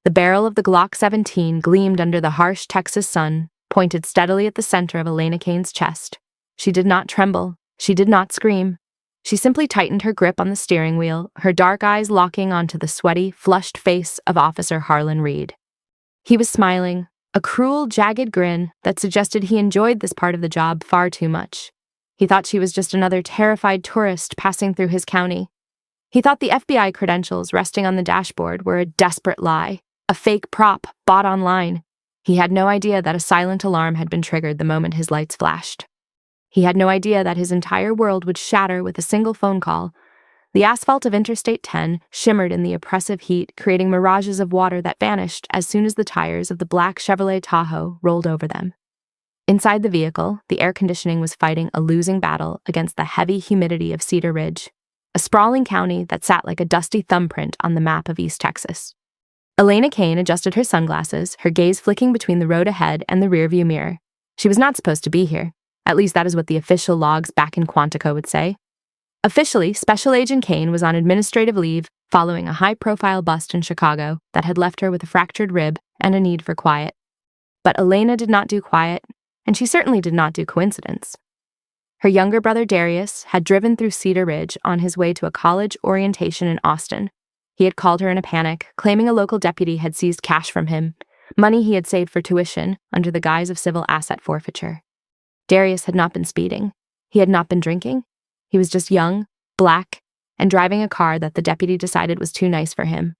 The barrel of the Glock 17 gleamed under the harsh Texas sun, pointed steadily at the center of Elena Kane's chest. She did not tremble. She did not scream. She simply tightened her grip on the steering wheel, her dark eyes locking onto the sweaty, flushed face of Officer Harlan Reed. He was smiling, a cruel, jagged grin that suggested he enjoyed this part of the job far too much. He thought she was just another terrified tourist passing through his county. He thought the FBI credentials resting on the dashboard were a desperate lie, a fake prop bought online. He had no idea that a silent alarm had been triggered the moment his lights flashed. He had no idea that his entire world would shatter with a single phone call. The asphalt of Interstate 10 shimmered in the oppressive heat, creating mirages of water that vanished as soon as the tires of the black Chevrolet Tahoe rolled over them. Inside the vehicle, the air conditioning was fighting a losing battle against the heavy humidity of Cedar Ridge, a sprawling county that sat like a dusty thumbprint on the map of East Texas. Elena Kane adjusted her sunglasses, her gaze flicking between the road ahead and the rearview mirror. She was not supposed to be here. At least that is what the official logs back in Quantico would say. Officially, Special Agent Kane was on administrative leave following a high-profile bust in Chicago that had left her with a fractured rib and a need for quiet. But Elena did not do quiet, and she certainly did not do coincidence. Her younger brother Darius had driven through Cedar Ridge on his way to a college orientation in Austin. He had called her in a panic, claiming a local deputy had seized cash from him, money he had saved for tuition under the guise of civil asset forfeiture. Darius had not been speeding. He had not been drinking. He was just young, black, and driving a car that the deputy decided was too nice for him.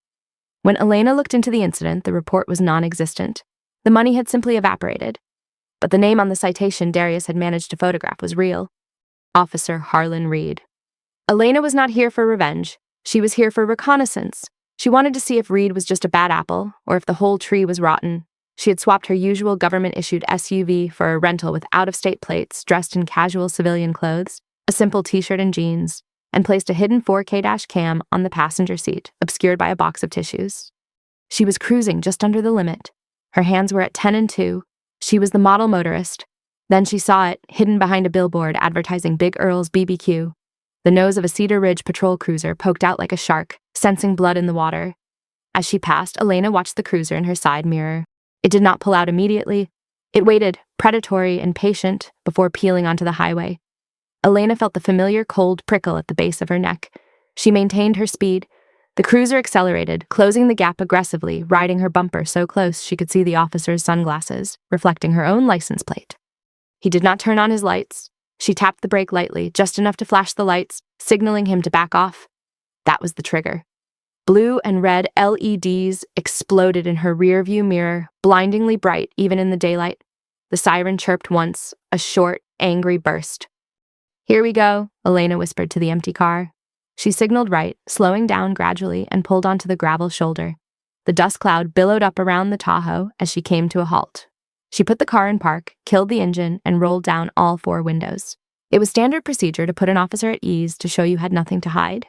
When Elena looked into the incident, the report was non-existent. The money had simply evaporated. But the name on the citation Darius had managed to photograph was real. Officer Harlan Reed. Elena was not here for revenge. She was here for reconnaissance. She wanted to see if Reed was just a bad apple, or if the whole tree was rotten. She had swapped her usual government-issued SUV for a rental with out-of-state plates, dressed in casual civilian clothes, a simple t-shirt and jeans, and placed a hidden 4K dash cam on the passenger seat, obscured by a box of tissues. She was cruising just under the limit. Her hands were at 10 and 2. She was the model motorist. Then she saw it, hidden behind a billboard advertising Big Earl's BBQ. The nose of a Cedar Ridge patrol cruiser poked out like a shark, sensing blood in the water. As she passed, Elena watched the cruiser in her side mirror. It did not pull out immediately. It waited, predatory and patient, before peeling onto the highway. Elena felt the familiar cold prickle at the base of her neck. She maintained her speed. The cruiser accelerated, closing the gap aggressively, riding her bumper so close she could see the officer's sunglasses, reflecting her own license plate. He did not turn on his lights. She tapped the brake lightly, just enough to flash the lights, signaling him to back off. That was the trigger. Blue and red LEDs exploded in her rearview mirror, blindingly bright even in the daylight. The siren chirped once, a short, angry burst. "Here we go," Elena whispered to the empty car. She signaled right, slowing down gradually, and pulled onto the gravel shoulder. The dust cloud billowed up around the Tahoe as she came to a halt. She put the car in park, killed the engine, and rolled down all 4 windows. It was standard procedure to put an officer at ease to show you had nothing to hide.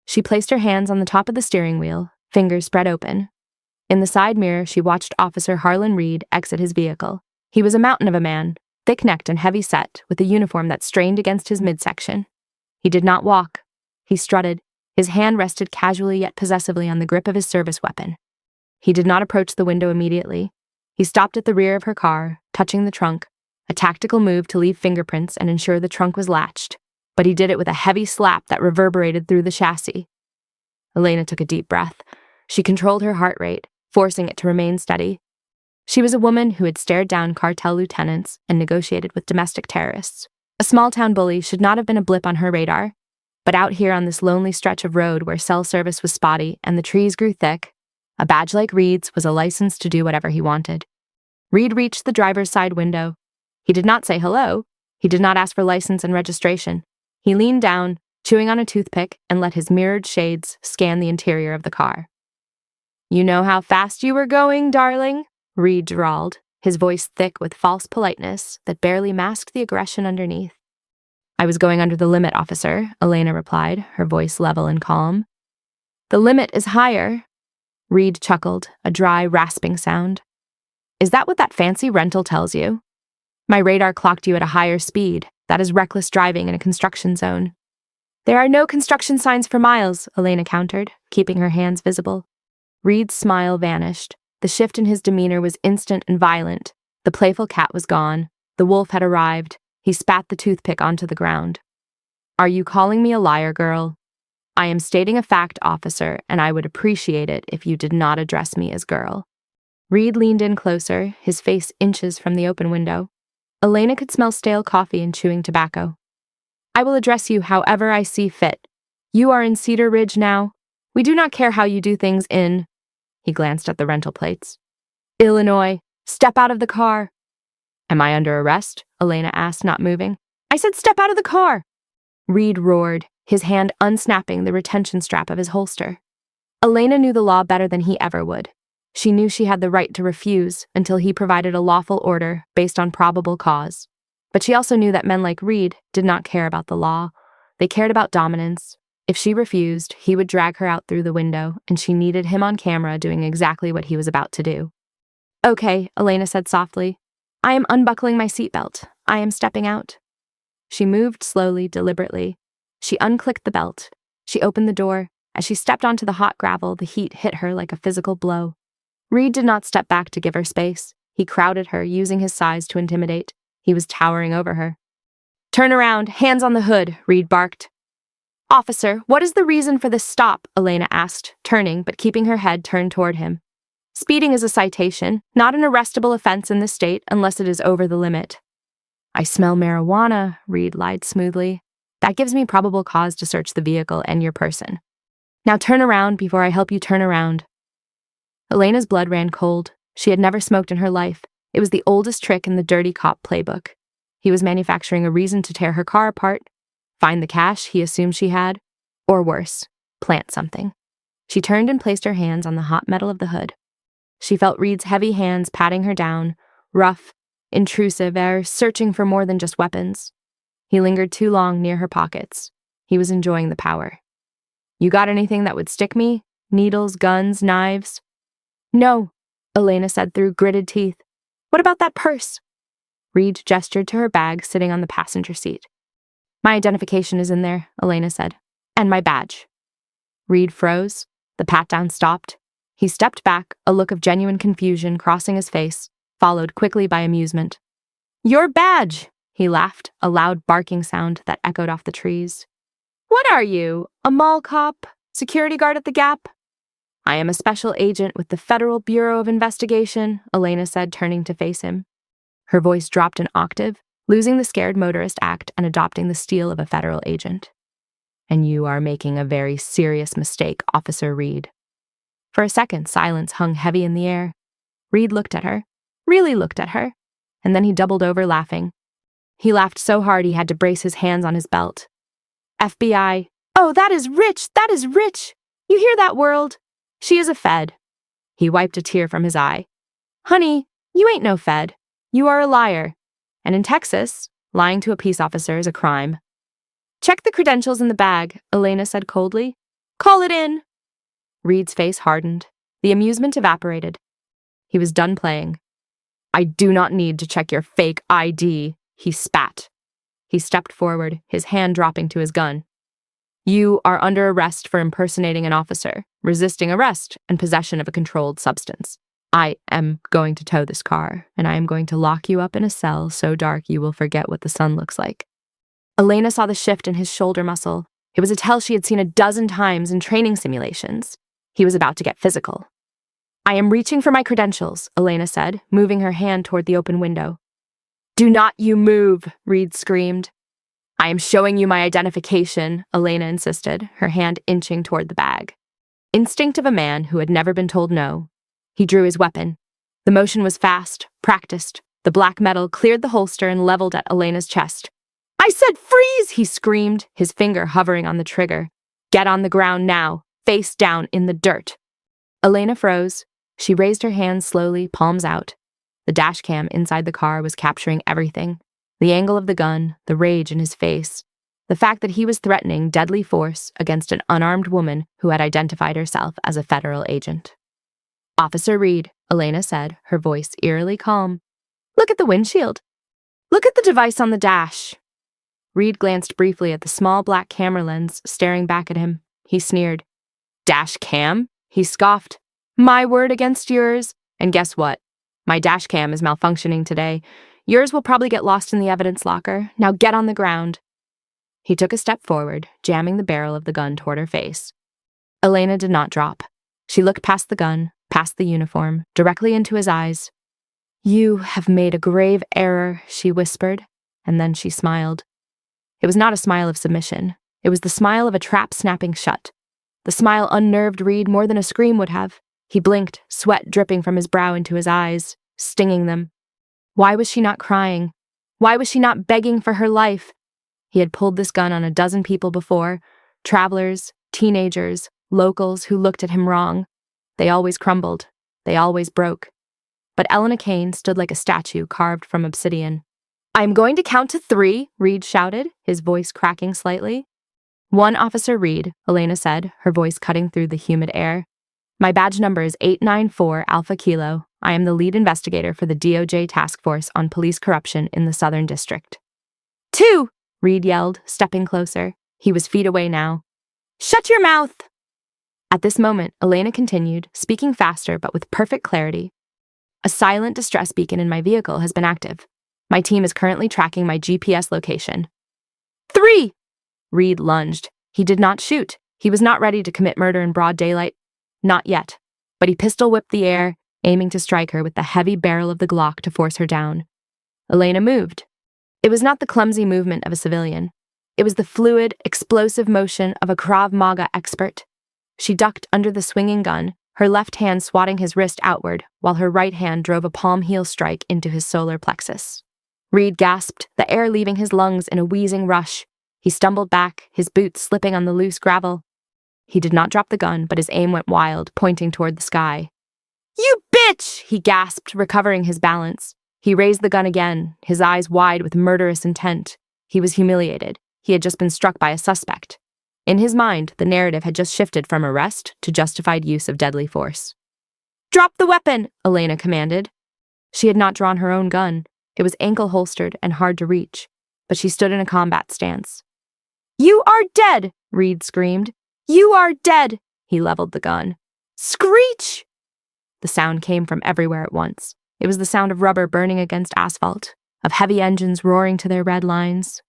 She placed her hands on the top of the steering wheel, fingers spread open. In the side mirror, she watched Officer Harlan Reed exit his vehicle. He was a mountain of a man, thick-necked and heavy-set, with a uniform that strained against his midsection. He did not walk. He strutted. His hand rested casually yet possessively on the grip of his service weapon. He did not approach the window immediately. He stopped at the rear of her car, touching the trunk, a tactical move to leave fingerprints and ensure the trunk was latched. But he did it with a heavy slap that reverberated through the chassis. Elena took a deep breath. She controlled her heart rate, forcing it to remain steady. She was a woman who had stared down cartel lieutenants and negotiated with domestic terrorists. A small-town bully should not have been a blip on her radar. But out here on this lonely stretch of road where cell service was spotty and the trees grew thick, a badge like Reed's was a license to do whatever he wanted. Reed reached the driver's side window. He did not say hello. He did not ask for license and registration. He leaned down, chewing on a toothpick, and let his mirrored shades scan the interior of the car. "You know how fast you were going, darling?" Reed drawled, his voice thick with false politeness that barely masked the aggression underneath. "I was going under the limit, officer," Elena replied, her voice level and calm. "The limit is higher." Reed chuckled, a dry, rasping sound. "Is that what that fancy rental tells you? My radar clocked you at a higher speed. That is reckless driving in a construction zone." "There are no construction signs for miles," Elena countered, keeping her hands visible. Reed's smile vanished. The shift in his demeanor was instant and violent. The playful cat was gone. The wolf had arrived. He spat the toothpick onto the ground. Are you calling me a liar, girl? I am stating a fact, officer, and I would appreciate it if you did not address me as girl. Reed leaned in closer, his face inches from the open window. Elena could smell stale coffee and chewing tobacco. I will address you however I see fit. You are in Cedar Ridge now. We do not care how you do things in— He glanced at the rental plates. Illinois. Step out of the car. Am I under arrest? Elena asked, not moving. I said step out of the car. Reed roared, his hand unsnapping the retention strap of his holster. Elena knew the law better than he ever would. She knew she had the right to refuse until he provided a lawful order based on probable cause. But she also knew that men like Reed did not care about the law. They cared about dominance. If she refused, he would drag her out through the window, and she needed him on camera doing exactly what he was about to do. Okay, Elena said softly. I am unbuckling my seatbelt. I am stepping out. She moved slowly, deliberately. She unclicked the belt. She opened the door. As she stepped onto the hot gravel, the heat hit her like a physical blow. Reed did not step back to give her space. He crowded her, using his size to intimidate. He was towering over her. Turn around, hands on the hood, Reed barked. Officer, what is the reason for this stop? Elena asked, turning but keeping her head turned toward him. Speeding is a citation, not an arrestable offense in this state unless it is over the limit. I smell marijuana, Reed lied smoothly. That gives me probable cause to search the vehicle and your person. Now turn around before I help you turn around. Elena's blood ran cold. She had never smoked in her life. It was the oldest trick in the dirty cop playbook. He was manufacturing a reason to tear her car apart, find the cash he assumed she had, or worse, plant something. She turned and placed her hands on the hot metal of the hood. She felt Reed's heavy hands patting her down, rough, intrusive, searching for more than just weapons. He lingered too long near her pockets. He was enjoying the power. You got anything that would stick me? Needles, guns, knives? No, Elena said through gritted teeth. What about that purse? Reed gestured to her bag sitting on the passenger seat. My identification is in there, Elena said. And my badge. Reed froze. The pat-down stopped. He stepped back, a look of genuine confusion crossing his face, followed quickly by amusement. Your badge, he laughed, a loud barking sound that echoed off the trees. What are you, a mall cop? Security guard at the Gap? I am a special agent with the Federal Bureau of Investigation, Elena said, turning to face him. Her voice dropped an octave, losing the scared motorist act and adopting the steel of a federal agent. And you are making a very serious mistake, Officer Reed. For a second, silence hung heavy in the air. Reed looked at her, really looked at her, and then he doubled over laughing. He laughed so hard he had to brace his hands on his belt. FBI. Oh, that is rich! That is rich! You hear that, world? She is a Fed. He wiped a tear from his eye. Honey, you ain't no Fed. You are a liar. And in Texas, lying to a peace officer is a crime. Check the credentials in the bag, Elena said coldly. Call it in. Reed's face hardened. The amusement evaporated. He was done playing. I do not need to check your fake ID, he spat. He stepped forward, his hand dropping to his gun. You are under arrest for impersonating an officer, resisting arrest, and possession of a controlled substance. I am going to tow this car, and I am going to lock you up in a cell so dark you will forget what the sun looks like. Elena saw the shift in his shoulder muscle. It was a tell she had seen a dozen times in training simulations. He was about to get physical. I am reaching for my credentials, Elena said, moving her hand toward the open window. Do not you move, Reed screamed. I am showing you my identification, Elena insisted, her hand inching toward the bag. Instinct of a man who had never been told no. He drew his weapon. The motion was fast, practiced. The black metal cleared the holster and leveled at Elena's chest. I said freeze, he screamed, his finger hovering on the trigger. Get on the ground now, face down in the dirt. Elena froze. She raised her hands slowly, palms out. The dash cam inside the car was capturing everything. The angle of the gun, the rage in his face, the fact that he was threatening deadly force against an unarmed woman who had identified herself as a federal agent. Officer Reed, Elena said, her voice eerily calm. Look at the windshield. Look at the device on the dash. Reed glanced briefly at the small black camera lens staring back at him. He sneered. Dash cam? He scoffed. My word against yours. And guess what? My dash cam is malfunctioning today. Yours will probably get lost in the evidence locker. Now get on the ground. He took a step forward, jamming the barrel of the gun toward her face. Elena did not drop. She looked past the gun, past the uniform, directly into his eyes. You have made a grave error, she whispered, and then she smiled. It was not a smile of submission. It was the smile of a trap snapping shut. The smile unnerved Reed more than a scream would have. He blinked, sweat dripping from his brow into his eyes, stinging them. Why was she not crying? Why was she not begging for her life? He had pulled this gun on a dozen people before, travelers, teenagers, locals who looked at him wrong. They always crumbled. They always broke. But Elena Kane stood like a statue carved from obsidian. I'm going to count to 3, Reed shouted, his voice cracking slightly. 1 Officer Reed, Elena said, her voice cutting through the humid air. My badge number is 894 Alpha Kilo. I am the lead investigator for the DOJ Task Force on Police Corruption in the Southern District. 2, Reed yelled, stepping closer. He was feet away now. Shut your mouth! At this moment, Elena continued, speaking faster but with perfect clarity. A silent distress beacon in my vehicle has been active. My team is currently tracking my GPS location. 3! Reed lunged. He did not shoot. He was not ready to commit murder in broad daylight. Not yet. But he pistol-whipped the air, aiming to strike her with the heavy barrel of the Glock to force her down. Elena moved. It was not the clumsy movement of a civilian. It was the fluid, explosive motion of a Krav Maga expert. She ducked under the swinging gun, her left hand swatting his wrist outward, while her right hand drove a palm heel strike into his solar plexus. Reed gasped, the air leaving his lungs in a wheezing rush. He stumbled back, his boots slipping on the loose gravel. He did not drop the gun, but his aim went wild, pointing toward the sky. You bitch! He gasped, recovering his balance. He raised the gun again, his eyes wide with murderous intent. He was humiliated. He had just been struck by a suspect. In his mind, the narrative had just shifted from arrest to justified use of deadly force. Drop the weapon, Elena commanded. She had not drawn her own gun. It was ankle-holstered and hard to reach, but she stood in a combat stance. You are dead, Reed screamed. You are dead! He leveled the gun. Screech! The sound came from everywhere at once. It was the sound of rubber burning against asphalt, of heavy engines roaring to their red lines.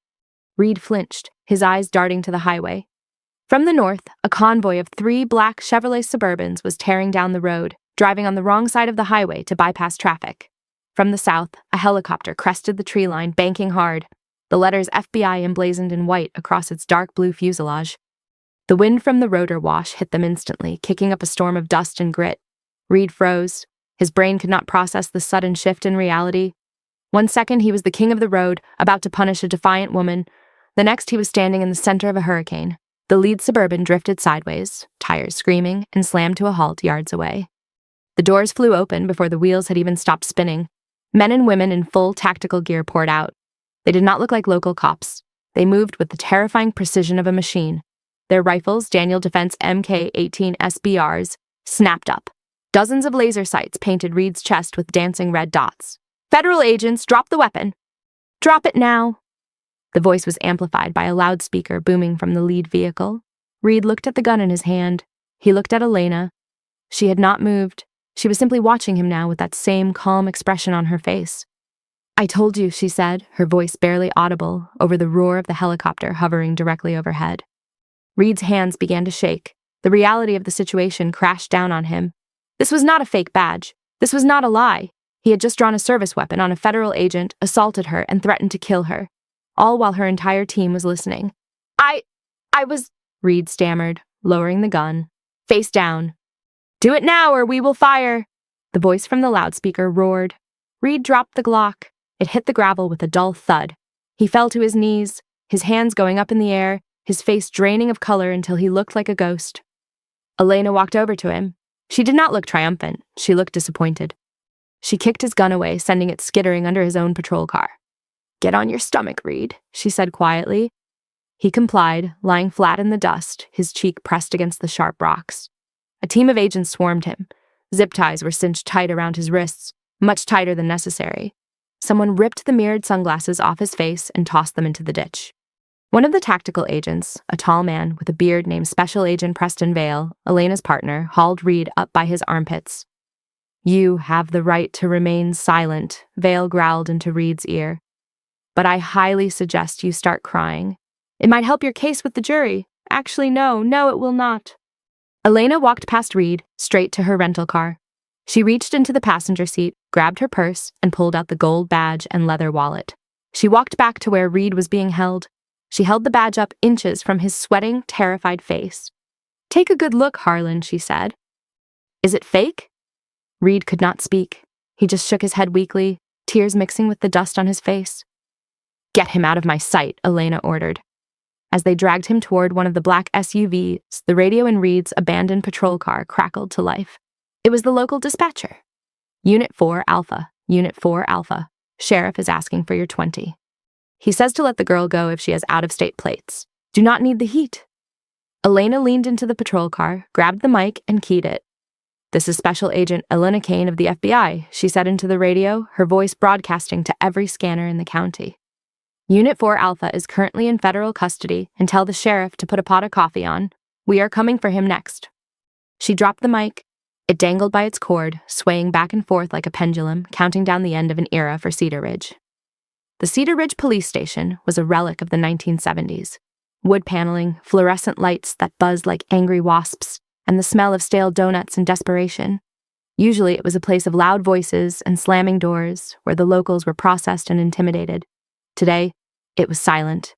Reed flinched, his eyes darting to the highway. From the north, a convoy of 3 black Chevrolet Suburbans was tearing down the road, driving on the wrong side of the highway to bypass traffic. From the south, a helicopter crested the tree line, banking hard, the letters FBI emblazoned in white across its dark blue fuselage. The wind from the rotor wash hit them instantly, kicking up a storm of dust and grit. Reed froze. His brain could not process the sudden shift in reality. 1 second he was the king of the road, about to punish a defiant woman. The next he was standing in the center of a hurricane. The lead Suburban drifted sideways, tires screaming, and slammed to a halt yards away. The doors flew open before the wheels had even stopped spinning. Men and women in full tactical gear poured out. They did not look like local cops. They moved with the terrifying precision of a machine. Their rifles, Daniel Defense Mk-18 SBRs, snapped up. Dozens of laser sights painted Reed's chest with dancing red dots. Federal agents, drop the weapon. Drop it now. The voice was amplified by a loudspeaker booming from the lead vehicle. Reed looked at the gun in his hand. He looked at Elena. She had not moved. She was simply watching him now with that same calm expression on her face. I told you, she said, her voice barely audible over the roar of the helicopter hovering directly overhead. Reed's hands began to shake. The reality of the situation crashed down on him. This was not a fake badge. This was not a lie. He had just drawn a service weapon on a federal agent, assaulted her, and threatened to kill her. All while her entire team was listening. I was, Reed stammered, lowering the gun. Face down. Do it now or we will fire. The voice from the loudspeaker roared. Reed dropped the Glock. It hit the gravel with a dull thud. He fell to his knees, his hands going up in the air, his face draining of color until he looked like a ghost. Elena walked over to him. She did not look triumphant. She looked disappointed. She kicked his gun away, sending it skittering under his own patrol car. Get on your stomach, Reed, she said quietly. He complied, lying flat in the dust, his cheek pressed against the sharp rocks. A team of agents swarmed him. Zip ties were cinched tight around his wrists, much tighter than necessary. Someone ripped the mirrored sunglasses off his face and tossed them into the ditch. One of the tactical agents, a tall man with a beard named Special Agent Preston Vale, Elena's partner, hauled Reed up by his armpits. "You have the right to remain silent," Vale growled into Reed's ear. "But I highly suggest you start crying. It might help your case with the jury. Actually, no, it will not." Elena walked past Reed, straight to her rental car. She reached into the passenger seat, grabbed her purse, and pulled out the gold badge and leather wallet. She walked back to where Reed was being held. She held the badge up inches from his sweating, terrified face. "Take a good look, Harlan," she said. "Is it fake?" Reed could not speak. He just shook his head weakly, tears mixing with the dust on his face. "Get him out of my sight," Elena ordered. As they dragged him toward one of the black SUVs, the radio in Reed's abandoned patrol car crackled to life. It was the local dispatcher. "Unit 4 Alpha, Unit 4 Alpha. Sheriff is asking for your 20. He says to let the girl go if she has out-of-state plates. Do not need the heat." Elena leaned into the patrol car, grabbed the mic, and keyed it. "This is Special Agent Elena Kane of the FBI," she said into the radio, her voice broadcasting to every scanner in the county. "Unit 4 Alpha is currently in federal custody, and tell the sheriff to put a pot of coffee on. We are coming for him next." She dropped the mic. It dangled by its cord, swaying back and forth like a pendulum, counting down the end of an era for Cedar Ridge. The Cedar Ridge police station was a relic of the 1970s. Wood paneling, fluorescent lights that buzzed like angry wasps, and the smell of stale donuts and desperation. Usually it was a place of loud voices and slamming doors, where the locals were processed and intimidated. Today, it was silent.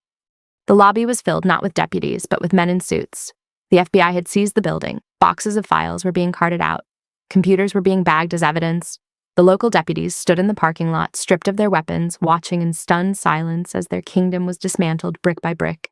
The lobby was filled not with deputies, but with men in suits. The FBI had seized the building. Boxes of files were being carted out. Computers were being bagged as evidence. The local deputies stood in the parking lot, stripped of their weapons, watching in stunned silence as their kingdom was dismantled brick by brick.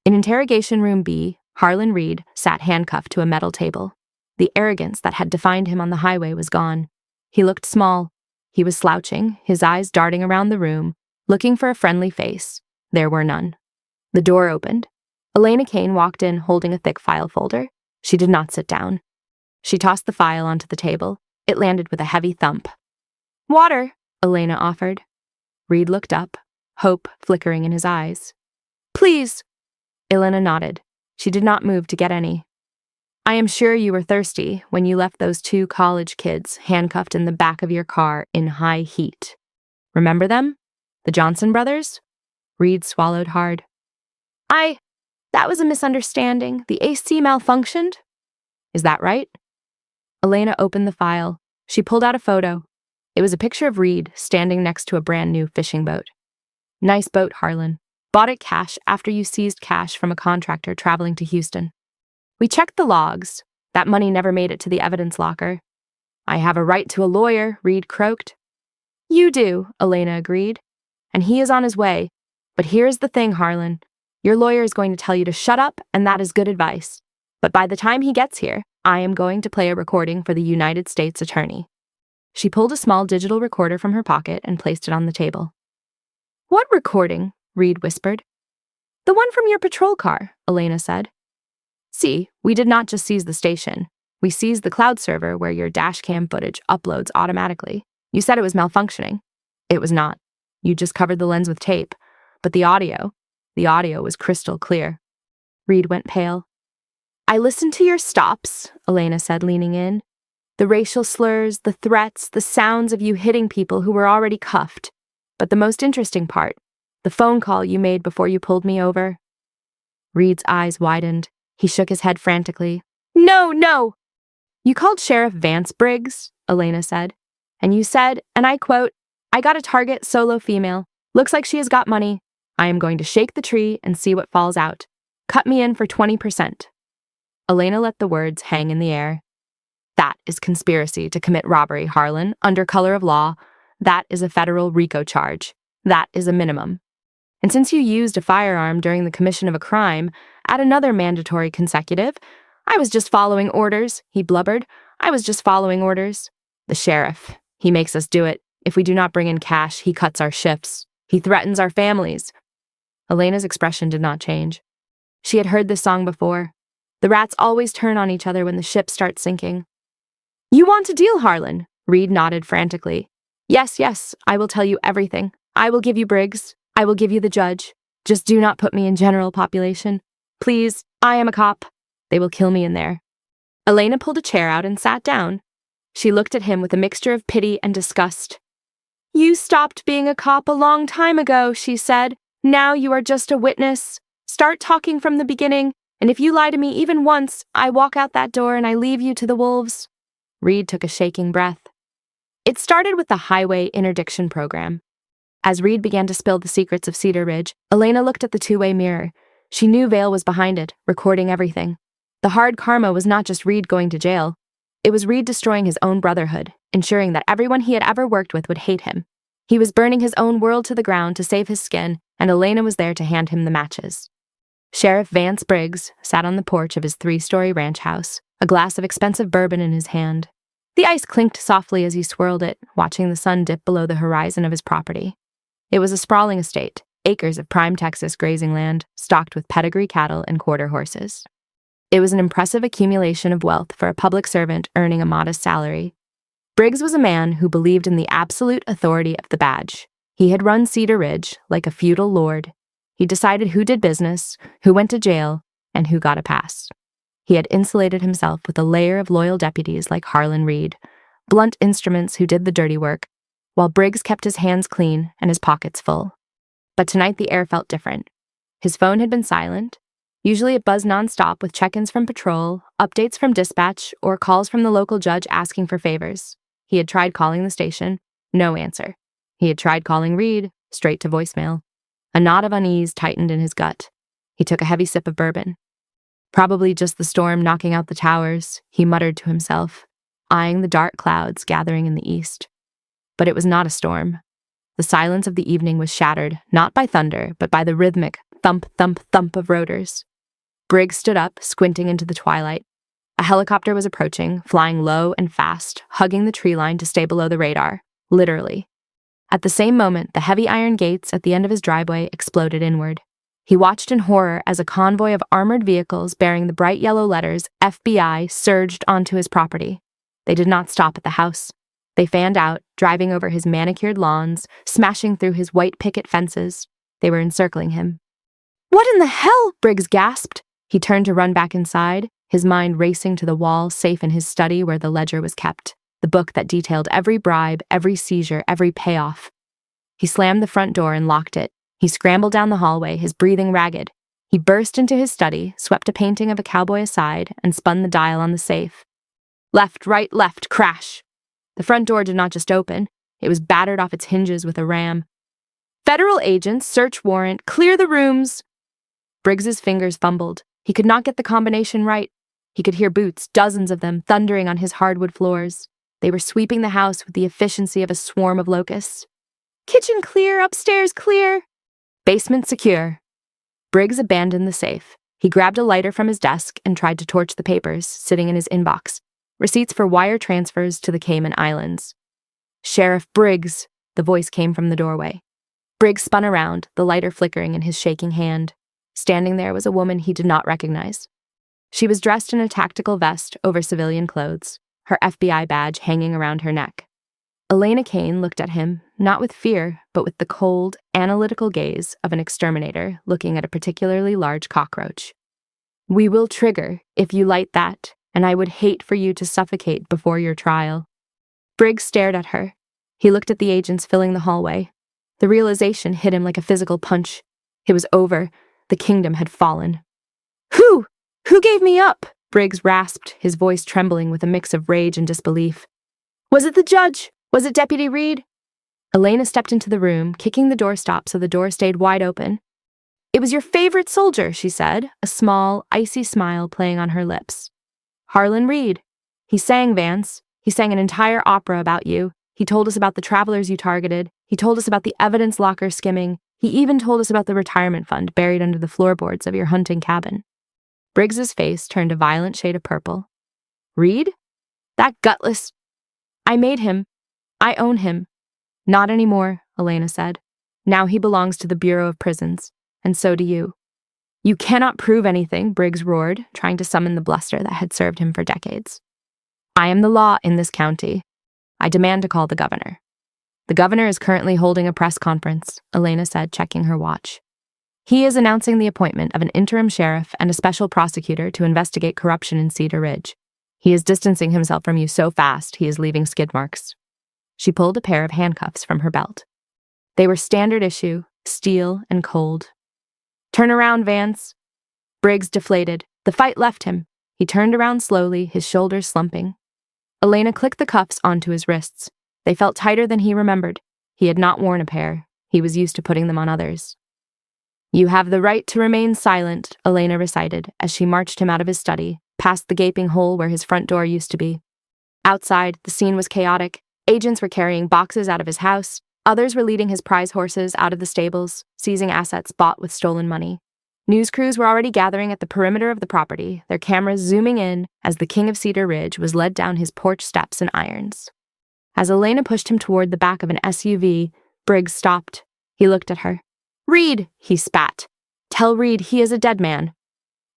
In Interrogation Room B, Harlan Reed sat handcuffed to a metal table. The arrogance that had defined him on the highway was gone. He looked small. He was slouching, his eyes darting around the room, looking for a friendly face. There were none. The door opened. Elena Kane walked in holding a thick file folder. She did not sit down. She tossed the file onto the table. It landed with a heavy thump. "Water," Elena offered. Reed looked up, hope flickering in his eyes. "Please." Elena nodded. She did not move to get any. "I am sure you were thirsty when you left those 2 college kids handcuffed in the back of your car in high heat. Remember them? The Johnson brothers?" Reed swallowed hard. That was a misunderstanding. The AC malfunctioned." "Is that right?" Elena opened the file. She pulled out a photo. It was a picture of Reed standing next to a brand new fishing boat. "Nice boat, Harlan. Bought it cash after you seized cash from a contractor traveling to Houston. We checked the logs. That money never made it to the evidence locker." "I have a right to a lawyer," Reed croaked. "You do," Elena agreed. "And he is on his way. But here's the thing, Harlan. Your lawyer is going to tell you to shut up, and that is good advice. But by the time he gets here, I am going to play a recording for the United States Attorney." She pulled a small digital recorder from her pocket and placed it on the table. "What recording?" Reed whispered. "The one from your patrol car," Elena said. "See, we did not just seize the station. We seized the cloud server where your dashcam footage uploads automatically. You said it was malfunctioning. It was not. You just covered the lens with tape. But the audio was crystal clear." Reed went pale. "I listened to your stops," Elena said, leaning in. "The racial slurs, the threats, the sounds of you hitting people who were already cuffed. But the most interesting part, the phone call you made before you pulled me over." Reed's eyes widened. He shook his head frantically. No! "You called Sheriff Vance Briggs," Elena said. "And you said, and I quote, 'I got a target solo female. Looks like she has got money. I am going to shake the tree and see what falls out. Cut me in for 20%. Elena let the words hang in the air. "That is conspiracy to commit robbery, Harlan, under color of law. That is a federal RICO charge. That is a minimum. And since you used a firearm during the commission of a crime, add another mandatory consecutive. I was just following orders," he blubbered. "I was just following orders. The sheriff, he makes us do it. If we do not bring in cash, he cuts our shifts. He threatens our families." Elena's expression did not change. She had heard this song before. The rats always turn on each other when the ship starts sinking. "You want a deal, Harlan?" Reed nodded frantically. Yes, I will tell you everything. I will give you Briggs. I will give you the judge. Just do not put me in general population. Please, I am a cop. They will kill me in there." Elena pulled a chair out and sat down. She looked at him with a mixture of pity and disgust. "You stopped being a cop a long time ago," she said. "Now you are just a witness. Start talking from the beginning, and if you lie to me even once, I walk out that door and I leave you to the wolves." Reed took a shaking breath. It started with the highway interdiction program. As Reed began to spill the secrets of Cedar Ridge, Elena looked at the two-way mirror. She knew Vale was behind it, recording everything. The hard karma was not just Reed going to jail. It was Reed destroying his own brotherhood, ensuring that everyone he had ever worked with would hate him. He was burning his own world to the ground to save his skin, and Elena was there to hand him the matches. Sheriff Vance Briggs sat on the porch of his 3-story ranch house, a glass of expensive bourbon in his hand. The ice clinked softly as he swirled it, watching the sun dip below the horizon of his property. It was a sprawling estate, acres of prime Texas grazing land, stocked with pedigree cattle and quarter horses. It was an impressive accumulation of wealth for a public servant earning a modest salary. Briggs was a man who believed in the absolute authority of the badge. He had run Cedar Ridge like a feudal lord. He decided who did business, who went to jail, and who got a pass. He had insulated himself with a layer of loyal deputies like Harlan Reed, blunt instruments who did the dirty work, while Briggs kept his hands clean and his pockets full. But tonight the air felt different. His phone had been silent. Usually it buzzed nonstop with check-ins from patrol, updates from dispatch, or calls from the local judge asking for favors. He had tried calling the station, no answer. He had tried calling Reed, straight to voicemail. A knot of unease tightened in his gut. He took a heavy sip of bourbon. Probably just the storm knocking out the towers, he muttered to himself, eyeing the dark clouds gathering in the east. But it was not a storm. The silence of the evening was shattered, not by thunder, but by the rhythmic thump, thump, thump of rotors. Briggs stood up, squinting into the twilight. A helicopter was approaching, flying low and fast, hugging the tree line to stay below the radar, literally. At the same moment, the heavy iron gates at the end of his driveway exploded inward. He watched in horror as a convoy of armored vehicles bearing the bright yellow letters FBI surged onto his property. They did not stop at the house. They fanned out, driving over his manicured lawns, smashing through his white picket fences. They were encircling him. "What in the hell?" Briggs gasped. He turned to run back inside, his mind racing to the wall safe in his study where the ledger was kept, the book that detailed every bribe, every seizure, every payoff. He slammed the front door and locked it. He scrambled down the hallway, his breathing ragged. He burst into his study, swept a painting of a cowboy aside, and spun the dial on the safe. Left, right, left, crash. The front door did not just open. It was battered off its hinges with a ram. "Federal agents, search warrant, clear the rooms." Briggs's fingers fumbled. He could not get the combination right. He could hear boots, dozens of them, thundering on his hardwood floors. They were sweeping the house with the efficiency of a swarm of locusts. "Kitchen clear, upstairs clear." Basement secure. Briggs abandoned the safe. He grabbed a lighter from his desk and tried to torch the papers sitting in his inbox. Receipts for wire transfers to the Cayman Islands. "Sheriff Briggs," the voice came from the doorway. Briggs spun around, the lighter flickering in his shaking hand. Standing there was a woman he did not recognize. She was dressed in a tactical vest over civilian clothes, her FBI badge hanging around her neck. Elena Kane looked at him, not with fear, but with the cold, analytical gaze of an exterminator looking at a particularly large cockroach. "We will trigger if you light that, and I would hate for you to suffocate before your trial." Briggs stared at her. He looked at the agents filling the hallway. The realization hit him like a physical punch. It was over. The kingdom had fallen. Who gave me up?" Briggs rasped, his voice trembling with a mix of rage and disbelief. "Was it the judge? Was it Deputy Reed?" Elena stepped into the room, kicking the doorstop so the door stayed wide open. "It was your favorite soldier," she said, a small, icy smile playing on her lips. "Harlan Reed. He sang, Vance. He sang an entire opera about you. He told us about the travelers you targeted. He told us about the evidence locker skimming. He even told us about the retirement fund buried under the floorboards of your hunting cabin." Briggs's face turned a violent shade of purple. "Reed? That gutless—" "I made him. I own him." "Not anymore," Elena said. "Now he belongs to the Bureau of Prisons, and so do you." "You cannot prove anything," Briggs roared, trying to summon the bluster that had served him for decades. "I am the law in this county. I demand to call the governor." "The governor is currently holding a press conference," Elena said, checking her watch. He is announcing the appointment of an interim sheriff and a special prosecutor to investigate corruption in Cedar Ridge. He is distancing himself from you so fast he is leaving skid marks. She pulled a pair of handcuffs from her belt. They were standard issue, steel and cold. Turn around, Vance. Briggs deflated. The fight left him. He turned around slowly, his shoulders slumping. Elena clicked the cuffs onto his wrists. They felt tighter than he remembered. He had not worn a pair. He was used to putting them on others. You have the right to remain silent, Elena recited as she marched him out of his study, past the gaping hole where his front door used to be. Outside, the scene was chaotic. Agents were carrying boxes out of his house. Others were leading his prize horses out of the stables, seizing assets bought with stolen money. News crews were already gathering at the perimeter of the property, their cameras zooming in as the King of Cedar Ridge was led down his porch steps in irons. As Elena pushed him toward the back of an SUV, Briggs stopped. He looked at her. Reed, he spat. Tell Reed he is a dead man.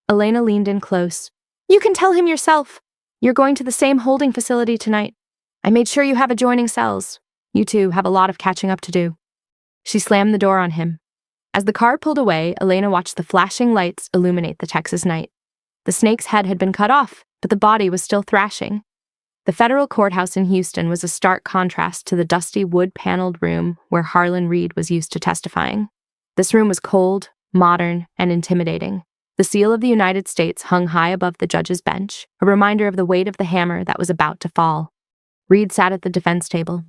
Elena leaned in close. You can tell him yourself. You're going to the same holding facility tonight. I made sure you have adjoining cells. You two have a lot of catching up to do. She slammed the door on him. As the car pulled away, Elena watched the flashing lights illuminate the Texas night. The snake's head had been cut off, but the body was still thrashing. The federal courthouse in Houston was a stark contrast to the dusty wood-paneled room where Harlan Reed was used to testifying. This room was cold, modern, and intimidating. The seal of the United States hung high above the judge's bench, a reminder of the weight of the hammer that was about to fall. Reed sat at the defense table.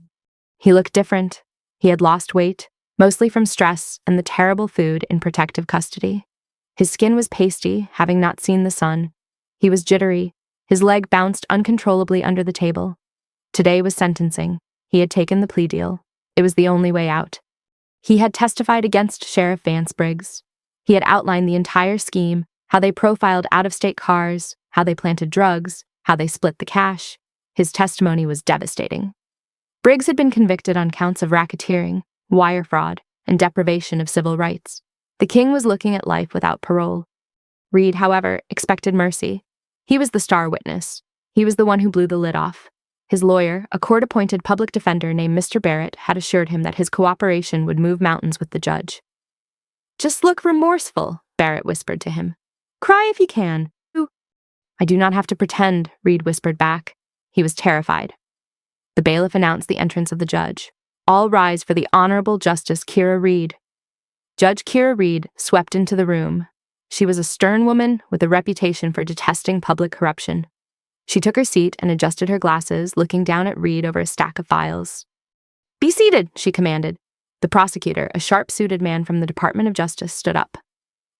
He looked different. He had lost weight, mostly from stress and the terrible food in protective custody. His skin was pasty, having not seen the sun. He was jittery. His leg bounced uncontrollably under the table. Today was sentencing. He had taken the plea deal. It was the only way out. He had testified against Sheriff Vance Briggs. He had outlined the entire scheme, how they profiled out-of-state cars, how they planted drugs, how they split the cash. His testimony was devastating. Briggs had been convicted on counts of racketeering, wire fraud, and deprivation of civil rights. The king was looking at life without parole. Reed, however, expected mercy. He was the star witness. He was the one who blew the lid off. His lawyer, a court-appointed public defender named Mr. Barrett, had assured him that his cooperation would move mountains with the judge. Just look remorseful, Barrett whispered to him. Cry if you can. I do not have to pretend, Reed whispered back. He was terrified. The bailiff announced the entrance of the judge. All rise for the Honorable Justice Kira Reed. Judge Kira Reed swept into the room. She was a stern woman with a reputation for detesting public corruption. She took her seat and adjusted her glasses, looking down at Reed over a stack of files. Be seated, she commanded. The prosecutor, a sharp-suited man from the Department of Justice, stood up.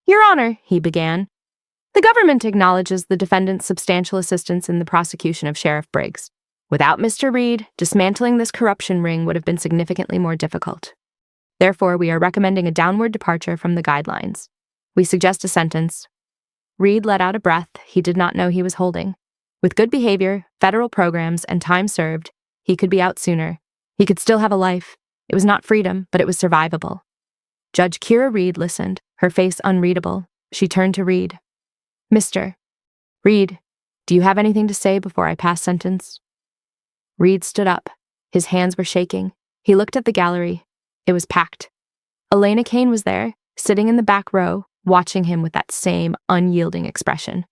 Your Honor, he began. The government acknowledges the defendant's substantial assistance in the prosecution of Sheriff Briggs. Without Mr. Reed, dismantling this corruption ring would have been significantly more difficult. Therefore, we are recommending a downward departure from the guidelines. We suggest a sentence. Reed let out a breath he did not know he was holding. With good behavior, federal programs, and time served, he could be out sooner. He could still have a life. It was not freedom, but it was survivable. Judge Kira Reed listened, her face unreadable. She turned to Reed. Mr. Reed, do you have anything to say before I pass sentence? Reed stood up. His hands were shaking. He looked at the gallery. It was packed. Elena Kane was there, sitting in the back row, watching him with that same unyielding expression.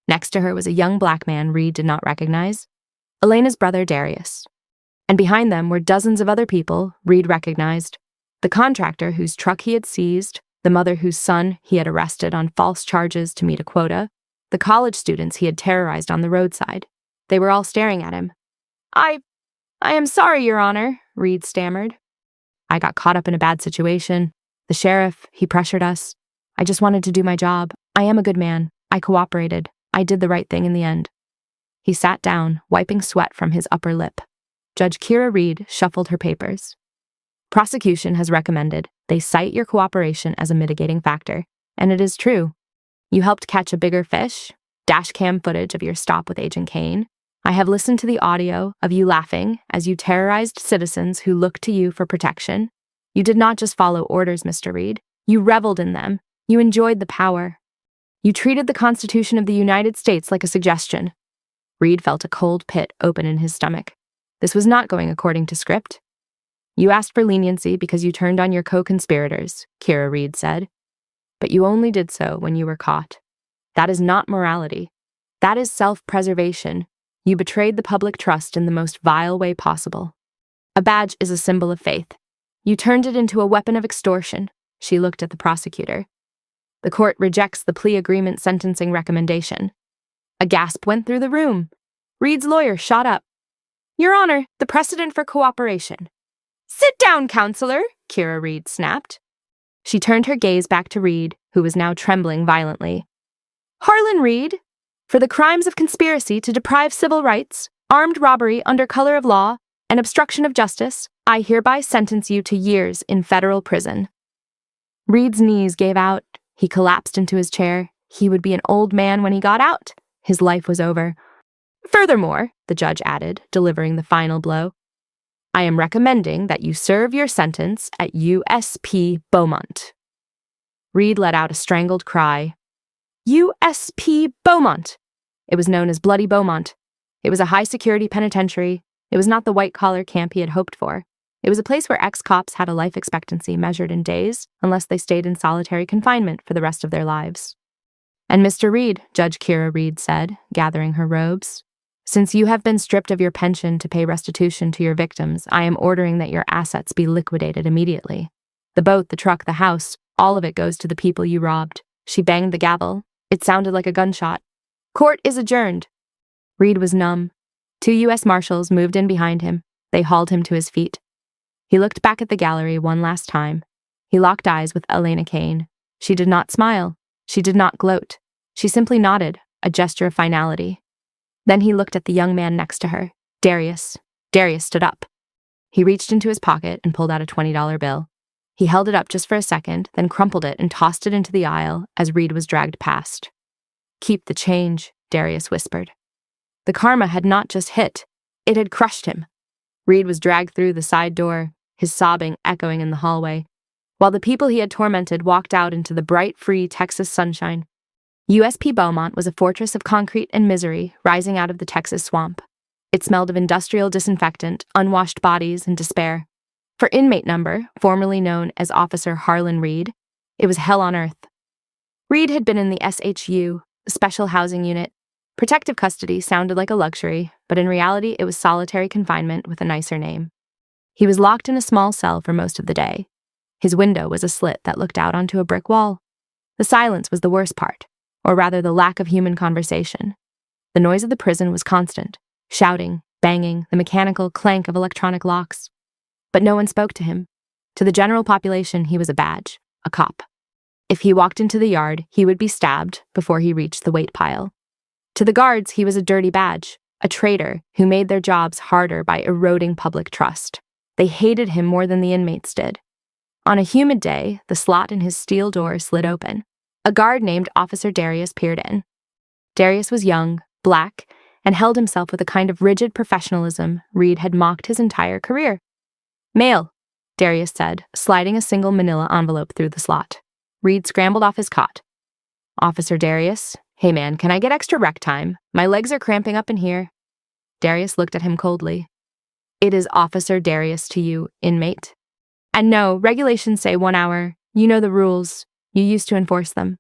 Next to her was a young black man Reed did not recognize, Elena's brother Darius. And behind them were dozens of other people Reed recognized, the contractor whose truck he had seized, the mother whose son he had arrested on false charges to meet a quota, the college students he had terrorized on the roadside. They were all staring at him. I am sorry, Your Honor, Reed stammered. I got caught up in a bad situation. The sheriff, he pressured us. I just wanted to do my job. I am a good man. I cooperated. I did the right thing in the end. He sat down, wiping sweat from his upper lip. Judge Kira Reed shuffled her papers. Prosecution has recommended they cite your cooperation as a mitigating factor, and it is true. You helped catch a bigger fish, dash cam footage of your stop with Agent Kane. I have listened to the audio of you laughing as you terrorized citizens who looked to you for protection. You did not just follow orders, Mr. Reed. You reveled in them. You enjoyed the power. You treated the Constitution of the United States like a suggestion. Reed felt a cold pit open in his stomach. This was not going according to script. You asked for leniency because you turned on your co-conspirators, Kira Reed said. but you only did so when you were caught. That is not morality. That is self-preservation. You betrayed the public trust in the most vile way possible. A badge is a symbol of faith. You turned it into a weapon of extortion. She looked at the prosecutor. The court rejects the plea agreement sentencing recommendation. A gasp went through the room. Reed's lawyer shot up. Your Honor, the precedent for cooperation. Sit down, counselor, Kira Reed snapped. She turned her gaze back to Reed, who was now trembling violently. Harlan Reed, for the crimes of conspiracy to deprive civil rights, armed robbery under color of law, and obstruction of justice, I hereby sentence you to years in federal prison. Reed's knees gave out. He collapsed into his chair. He would be an old man when he got out. His life was over. Furthermore, the judge added, delivering the final blow, I am recommending that you serve your sentence at USP Beaumont. Reed let out a strangled cry. USP Beaumont! It was known as Bloody Beaumont. It was a high-security penitentiary. It was not the white-collar camp he had hoped for. It was a place where ex-cops had a life expectancy measured in days, unless they stayed in solitary confinement for the rest of their lives. And Mr. Reed, Judge Kira Reed said, gathering her robes, since you have been stripped of your pension to pay restitution to your victims, I am ordering that your assets be liquidated immediately. The boat, the truck, the house, all of it goes to the people you robbed. She banged the gavel. It sounded like a gunshot. Court is adjourned. Reed was numb. 2 U.S. Marshals moved in behind him. They hauled him to his feet. He looked back at the gallery one last time. He locked eyes with Elena Kane. She did not smile. She did not gloat. She simply nodded, a gesture of finality. Then he looked at the young man next to her, Darius. Darius stood up. He reached into his pocket and pulled out a $20 bill. He held it up just for a second, then crumpled it and tossed it into the aisle as Reed was dragged past. Keep the change, Darius whispered. The karma had not just hit, it had crushed him. Reed was dragged through the side door, his sobbing echoing in the hallway, while the people he had tormented walked out into the bright, free Texas sunshine. USP Beaumont was a fortress of concrete and misery rising out of the Texas swamp. It smelled of industrial disinfectant, unwashed bodies, and despair. For inmate number, formerly known as Officer Harlan Reed, it was hell on earth. Reed had been in the SHU, Special Housing Unit. Protective custody sounded like a luxury, but in reality it was solitary confinement with a nicer name. He was locked in a small cell for most of the day. His window was a slit that looked out onto a brick wall. The silence was the worst part, or rather the lack of human conversation. The noise of the prison was constant, shouting, banging, the mechanical clank of electronic locks. But no one spoke to him. To the general population, he was a badge, a cop. If he walked into the yard, he would be stabbed before he reached the weight pile. To the guards, he was a dirty badge, a traitor who made their jobs harder by eroding public trust. They hated him more than the inmates did. On a humid day, the slot in his steel door slid open. A guard named Officer Darius peered in. Darius was young, black, and held himself with a kind of rigid professionalism Reed had mocked his entire career. Mail, Darius said, sliding a single manila envelope through the slot. Reed scrambled off his cot. Officer Darius, hey man, can I get extra rec time? My legs are cramping up in here. Darius looked at him coldly. It is Officer Darius to you, inmate. And no, regulations say 1 hour. You know the rules. You used to enforce them.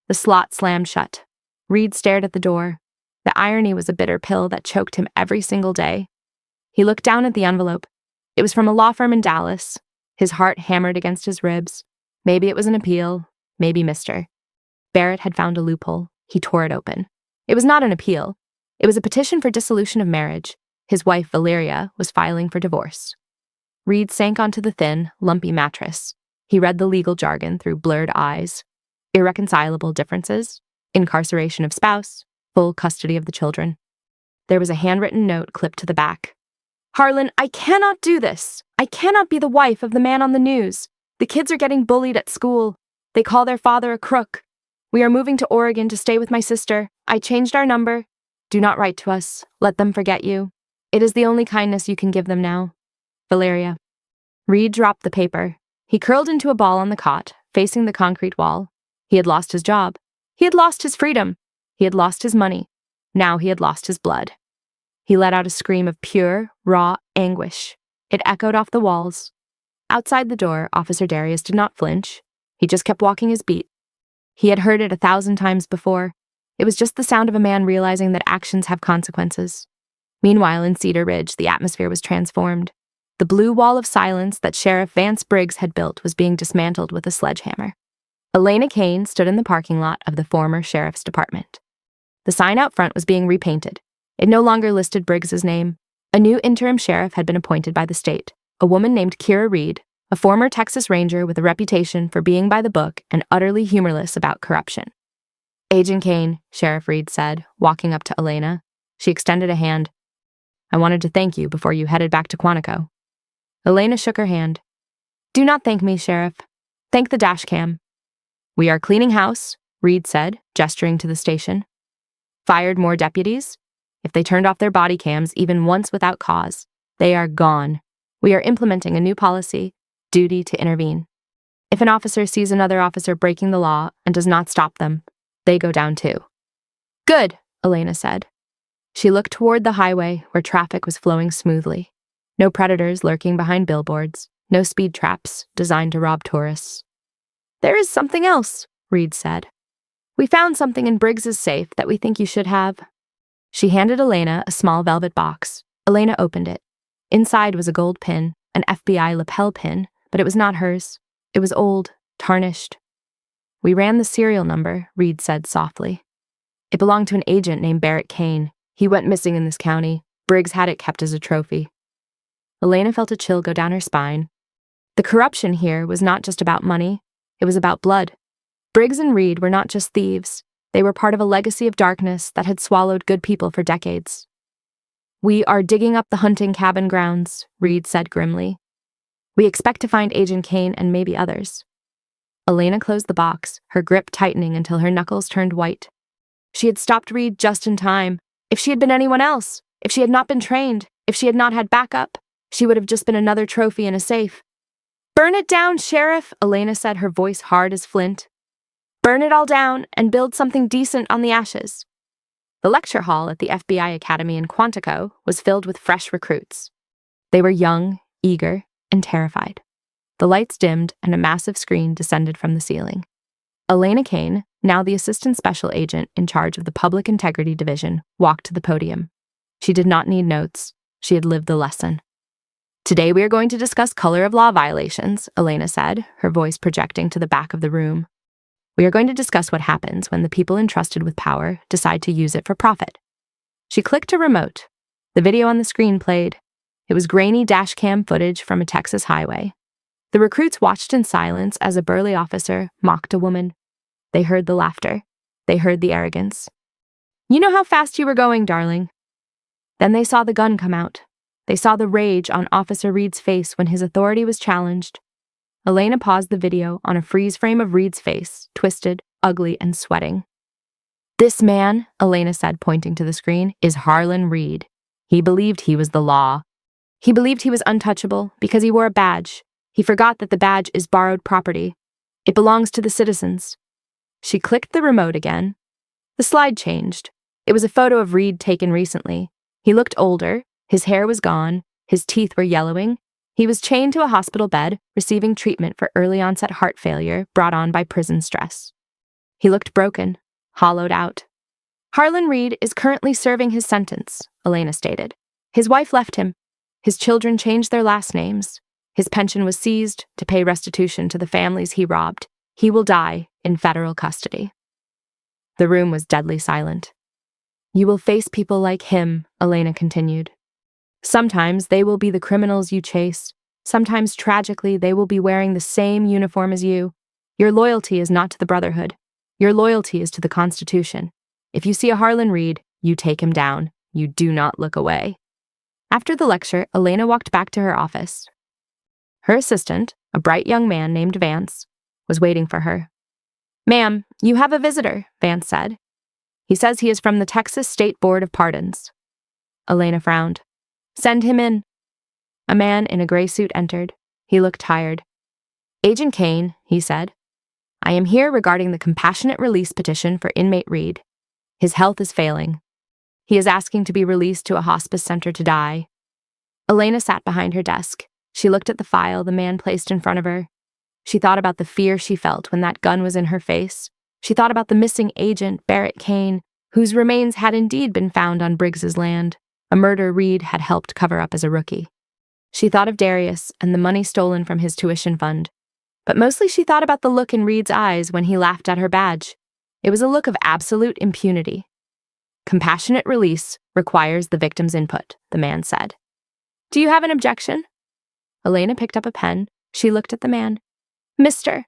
The slot slammed shut. Reed stared at the door. The irony was a bitter pill that choked him every single day. He looked down at the envelope. It was from a law firm in Dallas. His heart hammered against his ribs. Maybe it was an appeal. Maybe Mr. Barrett had found a loophole. He tore it open. It was not an appeal. It was a petition for dissolution of marriage. His wife, Valeria, was filing for divorce. Reed sank onto the thin, lumpy mattress. He read the legal jargon through blurred eyes. Irreconcilable differences, incarceration of spouse, full custody of the children. There was a handwritten note clipped to the back. Harlan, I cannot do this. I cannot be the wife of the man on the news. The kids are getting bullied at school. They call their father a crook. We are moving to Oregon to stay with my sister. I changed our number. Do not write to us. Let them forget you. It is the only kindness you can give them now. Valeria. Reed dropped the paper. He curled into a ball on the cot, facing the concrete wall. He had lost his job. He had lost his freedom. He had lost his money. Now he had lost his blood. He let out a scream of pure, raw anguish. It echoed off the walls. Outside the door, Officer Darius did not flinch. He just kept walking his beat. He had heard it 1,000 times before. It was just the sound of a man realizing that actions have consequences. Meanwhile, in Cedar Ridge, the atmosphere was transformed. The blue wall of silence that Sheriff Vance Briggs had built was being dismantled with a sledgehammer. Elena Kane stood in the parking lot of the former sheriff's department. The sign out front was being repainted. It no longer listed Briggs's name. A new interim sheriff had been appointed by the state, a woman named Kira Reed, a former Texas Ranger with a reputation for being by the book and utterly humorless about corruption. "Agent Kane," Sheriff Reed said, walking up to Elena. She extended a hand. "I wanted to thank you before you headed back to Quantico." Elena shook her hand. "Do not thank me, Sheriff. Thank the dash cam." "We are cleaning house," Reed said, gesturing to the station. "Fired more deputies. If they turned off their body cams even once without cause, they are gone. We are implementing a new policy, duty to intervene. If an officer sees another officer breaking the law and does not stop them, they go down too." "Good," Elena said. She looked toward the highway where traffic was flowing smoothly. No predators lurking behind billboards, no speed traps designed to rob tourists. "There is something else," Reed said. "We found something in Briggs's safe that we think you should have." She handed Elena a small velvet box. Elena opened it. Inside was a gold pin, an FBI lapel pin, but it was not hers. It was old, tarnished. "We ran the serial number," Reed said softly. "It belonged to an agent named Barrett Kane. He went missing in this county. Briggs had it kept as a trophy." Elena felt a chill go down her spine. The corruption here was not just about money. It was about blood. Briggs and Reed were not just thieves. They were part of a legacy of darkness that had swallowed good people for decades. "We are digging up the hunting cabin grounds," Reed said grimly. "We expect to find Agent Kane and maybe others." Elena closed the box, her grip tightening until her knuckles turned white. She had stopped Reed just in time. If she had been anyone else, if she had not been trained, if she had not had backup, she would have just been another trophy in a safe. "Burn it down, Sheriff," Elena said, her voice hard as flint. "Burn it all down and build something decent on the ashes." The lecture hall at the FBI Academy in Quantico was filled with fresh recruits. They were young, eager, and terrified. The lights dimmed and a massive screen descended from the ceiling. Elena Kane, now the assistant special agent in charge of the Public Integrity Division, walked to the podium. She did not need notes. She had lived the lesson. "Today we are going to discuss color of law violations," Elena said, her voice projecting to the back of the room. "We are going to discuss what happens when the people entrusted with power decide to use it for profit." She clicked a remote. The video on the screen played. It was grainy dashcam footage from a Texas highway. The recruits watched in silence as a burly officer mocked a woman. They heard the laughter. They heard the arrogance. "You know how fast you were going, darling." Then they saw the gun come out. They saw the rage on Officer Reed's face when his authority was challenged. Elena paused the video on a freeze frame of Reed's face, twisted, ugly, and sweating. "This man," Elena said, pointing to the screen, "is Harlan Reed. He believed he was the law. He believed he was untouchable because he wore a badge. He forgot that the badge is borrowed property. It belongs to the citizens." She clicked the remote again. The slide changed. It was a photo of Reed taken recently. He looked older. His hair was gone. His teeth were yellowing. He was chained to a hospital bed, receiving treatment for early-onset heart failure brought on by prison stress. He looked broken, hollowed out. "Harlan Reed is currently serving his sentence," Elena stated. "His wife left him. His children changed their last names. His pension was seized to pay restitution to the families he robbed. He will die in federal custody." The room was deadly silent. "You will face people like him," Elena continued. "Sometimes they will be the criminals you chase. Sometimes, tragically, they will be wearing the same uniform as you. Your loyalty is not to the Brotherhood. Your loyalty is to the Constitution. If you see a Harlan Reed, you take him down. You do not look away." After the lecture, Elena walked back to her office. Her assistant, a bright young man named Vance, was waiting for her. "Ma'am, you have a visitor," Vance said. "He says he is from the Texas State Board of Pardons." Elena frowned. "Send him in." A man in a gray suit entered. He looked tired. "Agent Kane," he said. "I am here regarding the compassionate release petition for inmate Reed. His health is failing. He is asking to be released to a hospice center to die." Elena sat behind her desk. She looked at the file the man placed in front of her. She thought about the fear she felt when that gun was in her face. She thought about the missing agent, Barrett Kane, whose remains had indeed been found on Briggs's land, a murder Reed had helped cover up as a rookie. She thought of Darius and the money stolen from his tuition fund. But mostly she thought about the look in Reed's eyes when he laughed at her badge. It was a look of absolute impunity. Compassionate release requires the victim's input, the man said. Do you have an objection? Elena picked up a pen. She looked at the man. Mr.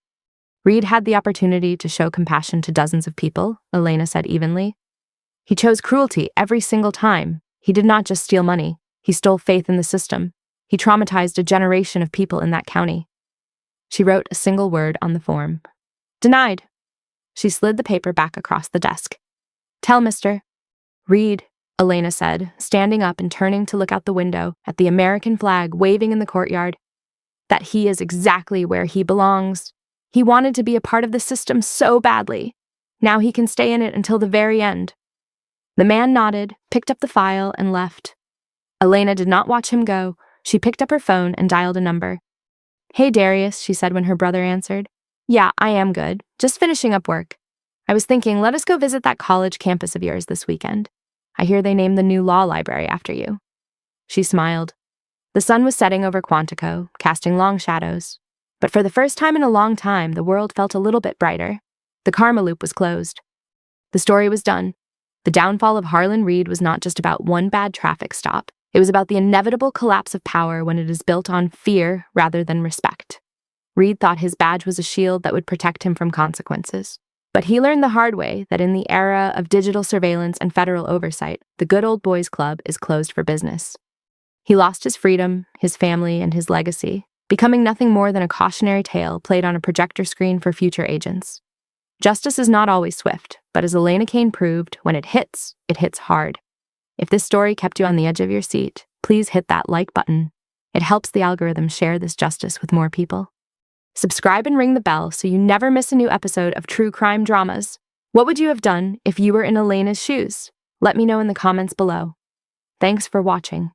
Reed had the opportunity to show compassion to dozens of people, Elena said evenly. He chose cruelty every single time. He did not just steal money. He stole faith in the system. He traumatized a generation of people in that county. She wrote a single word on the form. Denied. She slid the paper back across the desk. Tell Mr. Reed, Elena said, standing up and turning to look out the window at the American flag waving in the courtyard, that he is exactly where he belongs. He wanted to be a part of the system so badly. Now he can stay in it until the very end. The man nodded, picked up the file, and left. Elena did not watch him go. She picked up her phone and dialed a number. Hey, Darius, she said when her brother answered. Yeah, I am good. Just finishing up work. I was thinking, let us go visit that college campus of yours this weekend. I hear they named the new law library after you. She smiled. The sun was setting over Quantico, casting long shadows. But for the first time in a long time, the world felt a little bit brighter. The Karma loop was closed. The story was done. The downfall of Harlan Reed was not just about one bad traffic stop. It was about the inevitable collapse of power when it is built on fear rather than respect. Reed thought his badge was a shield that would protect him from consequences. But he learned the hard way that in the era of digital surveillance and federal oversight, the Good Old Boys Club is closed for business. He lost his freedom, his family, and his legacy, becoming nothing more than a cautionary tale played on a projector screen for future agents. Justice is not always swift, but as Elena Kane proved, when it hits hard. If this story kept you on the edge of your seat, please hit that like button. It helps the algorithm share this justice with more people. Subscribe and ring the bell so you never miss a new episode of True Crime Dramas. What would you have done if you were in Elena's shoes? Let me know in the comments below. Thanks for watching.